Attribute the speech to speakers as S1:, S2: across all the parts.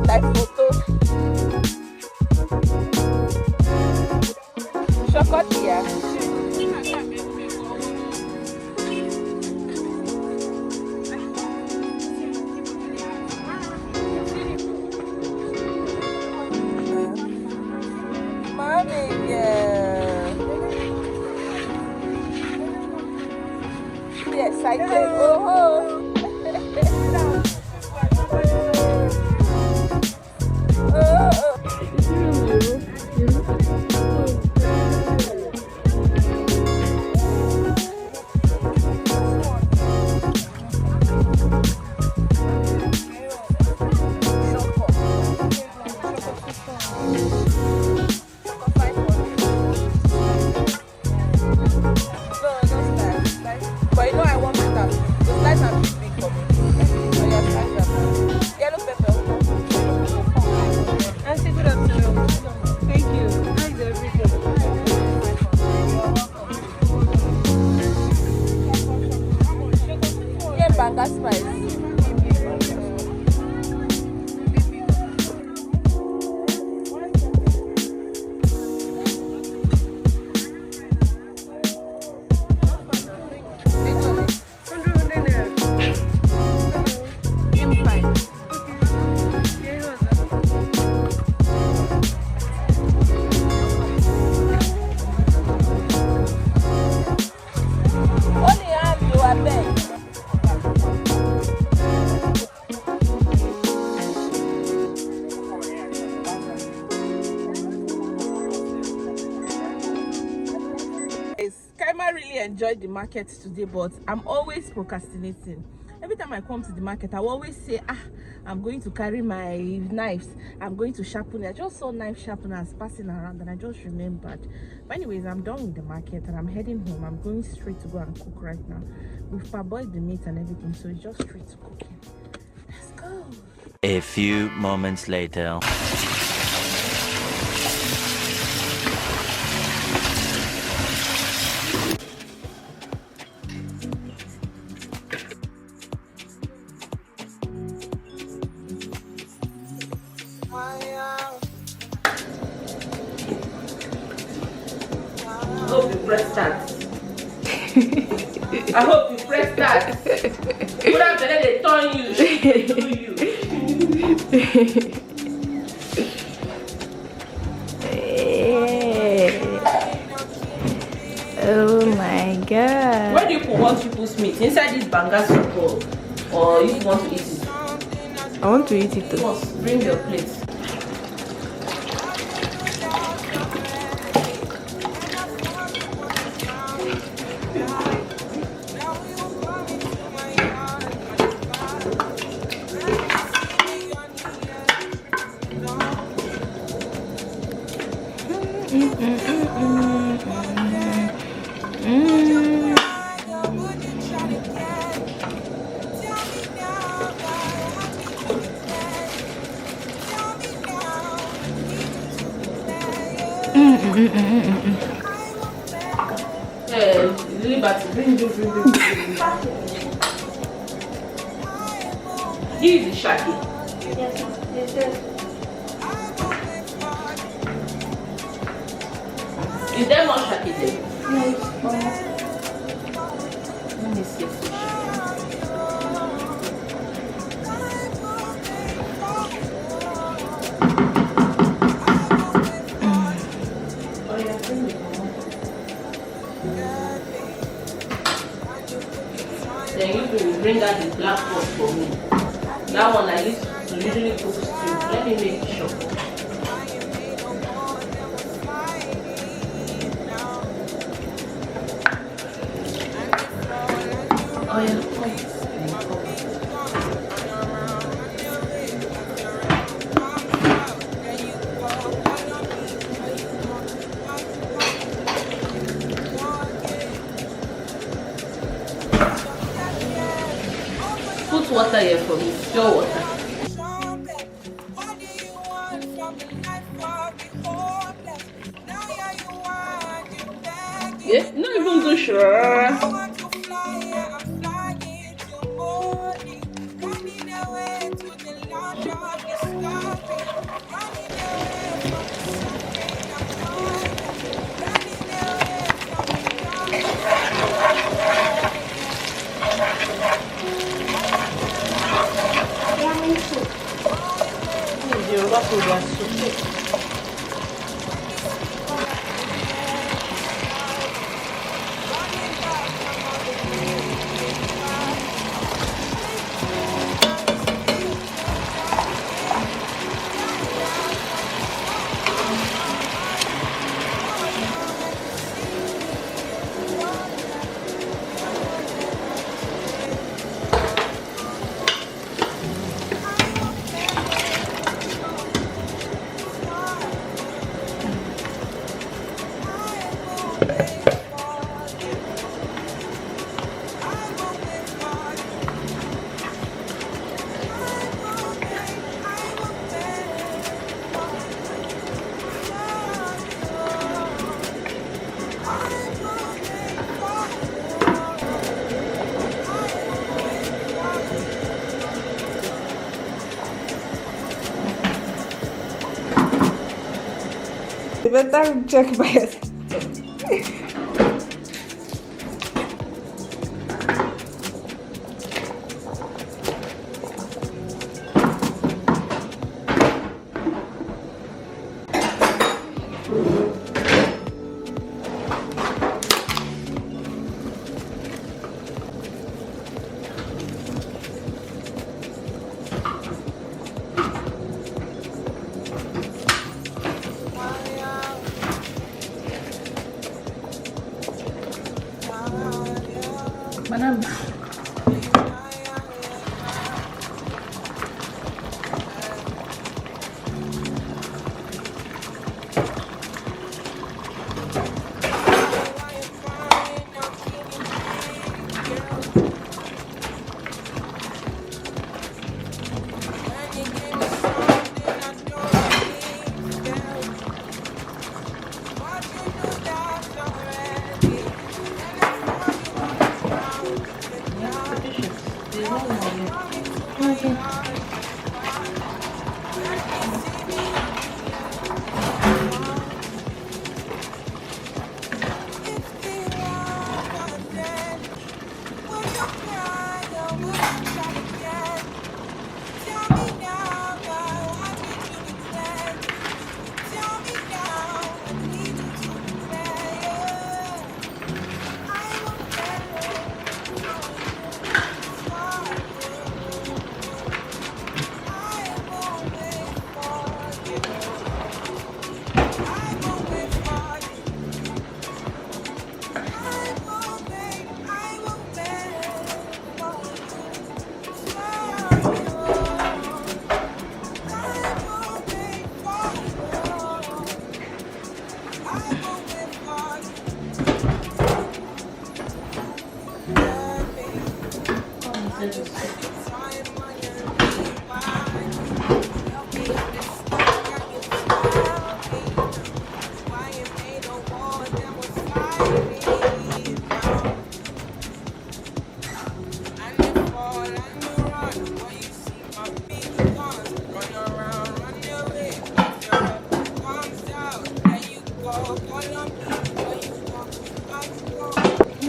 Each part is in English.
S1: like photo. Chocolate, yeah. Mommy, yeah. Be excited. Oh. But you know I want to start. The slice are too big for me. So yeah, slice them. Yellow pepper.
S2: Auntie, good afternoon. Thank you. How is everything?
S1: Yeah, banga spice. I really enjoyed the market today, but I'm always procrastinating. Every time I come to the market, I will always say, I'm going to carry my knives, I'm going to sharpen it. I just saw knife sharpeners passing around and I just remembered. But anyways, I'm done with the market and I'm heading home. I'm going straight to go and cook right now. We've parboiled the meat and everything, so it's just straight to cooking. Let's go.
S3: A few moments later.
S1: I hope you press start. I hope you press start. What have they turn you? Do you?
S2: Oh my god.
S1: Where do you want people's meat? Inside this banga soup or you want to eat it?
S2: I want to eat it too.
S1: Yes, bring your plate. Bring. This is the shaki.
S2: Yes,
S1: Is there more shaki there?
S2: No,
S1: Let me see. Then you will bring out the black pot for me. That one I used to usually cook stew. Let me make sure. Oh yeah, put water here for me, pure water. Yeah, not even too sure. for their soup.
S2: You better check by yourself.
S1: Madam.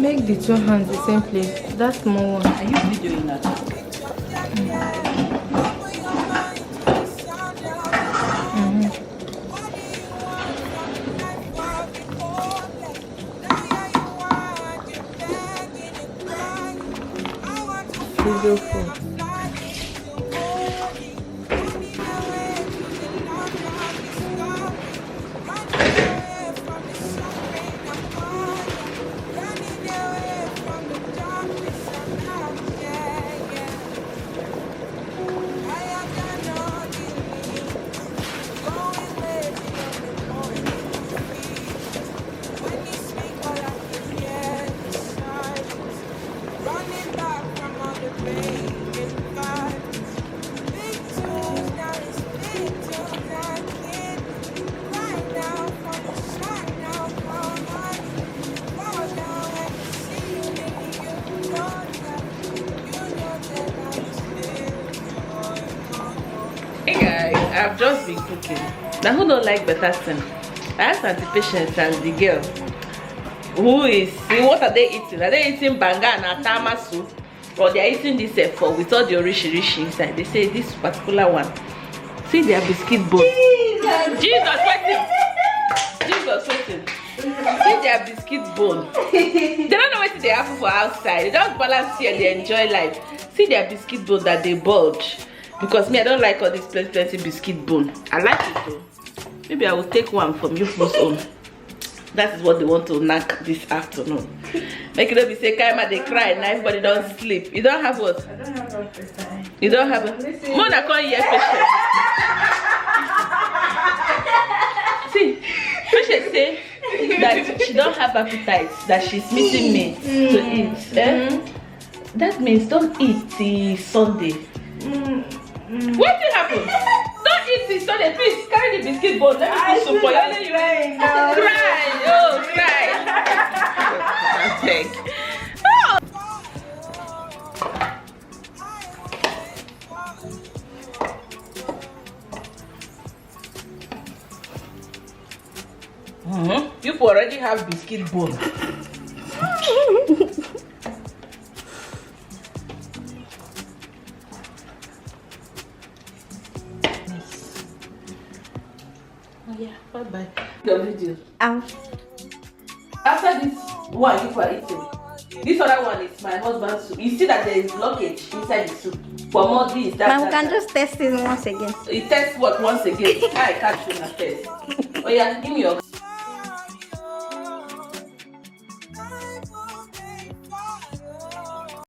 S2: Make the two hands the same place. That small one.
S4: Are you videoing that?
S2: Beautiful.
S4: Hey guys, I've just been cooking. Now who don't like better thing? I asked Auntie Patience and the girl who is what are they eating? Are they eating banga and atama soup? Or they are eating this for with all the orishi inside? They say this particular one See their biscuit bone. Jesus waiting. Jesus waiting. See their biscuit bone. They don't know what they have for outside. They just balance here and they enjoy life. See their biscuit bone that they bulge. Because me, I don't like all this plenty biscuit bone. I like it though. Maybe I will take one from you first own. That is what they want to knack this afternoon. Make it up, you say, Kaima, they cry and everybody don't sleep. You don't have what?
S2: I don't have appetite.
S4: You don't have a... Mona can't hear patient. See, patient say that she don't have appetite, that she's missing me to eat. That means don't eat till Sunday. What did happen? Don't eat till Sunday. Please carry the biscuit bone. Let me put soup for you. Cry. Oh, cry. Thank you. You already have biscuit bone. Oh yeah, bye bye. Your video. After this one you are eating, this other one is my husband's soup. You see that there is blockage inside the soup. For more this, that.
S5: Mom can just test it once again.
S4: You test what once again? I can't do my test. Oh yeah, give me your.